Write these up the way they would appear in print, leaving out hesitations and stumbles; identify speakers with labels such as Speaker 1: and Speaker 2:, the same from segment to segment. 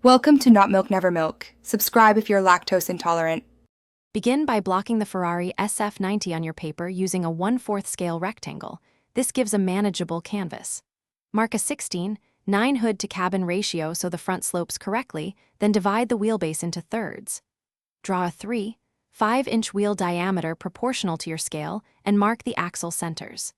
Speaker 1: Welcome to Not Milk Never Milk. Subscribe if you're lactose intolerant.
Speaker 2: Begin by blocking the Ferrari SF90 on your paper using a 1/4 scale rectangle. This gives a manageable canvas. Mark a 16:9 hood to cabin ratio so the front slopes correctly, then divide the wheelbase into thirds. Draw a 3.5-inch wheel diameter proportional to your scale and mark the axle centers.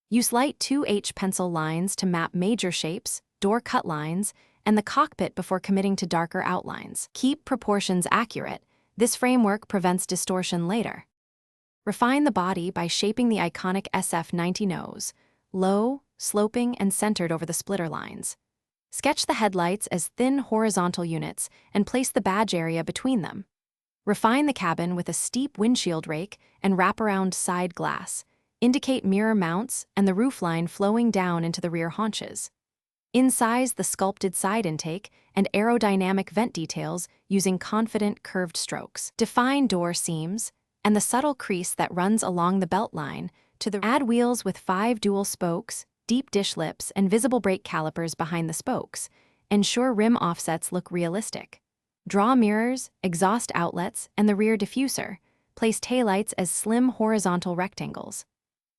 Speaker 2: Use light 2H pencil lines to map major shapes, door cut lines, and the cockpit before committing to darker outlines. Keep proportions accurate. This framework prevents distortion later. Refine the body by shaping the iconic SF90 nose, low, sloping, and centered over the splitter lines. Sketch the headlights as thin horizontal units and place the badge area between them. Refine the cabin with a steep windshield rake and wraparound side glass. Indicate mirror mounts and the roofline flowing down into the rear haunches. Incise the sculpted side intake and aerodynamic vent details using confident curved strokes. Define door seams and the subtle crease that runs along the belt line add wheels with 5 dual spokes, deep dish lips, and visible brake calipers behind the spokes. Ensure rim offsets look realistic. Draw mirrors, exhaust outlets, and the rear diffuser. Place taillights as slim horizontal rectangles.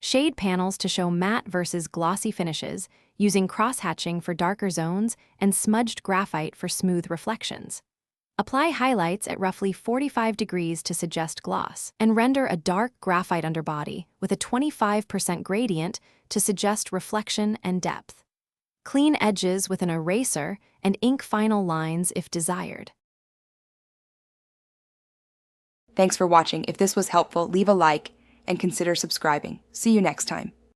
Speaker 2: Shade panels to show matte versus glossy finishes, using cross-hatching for darker zones and smudged graphite for smooth reflections. Apply highlights at roughly 45 degrees to suggest gloss, and render a dark graphite underbody with a 25% gradient to suggest reflection and depth. Clean edges with an eraser and ink final lines if desired.
Speaker 1: Thanks for watching. If this was helpful, leave a like and consider subscribing. See you next time.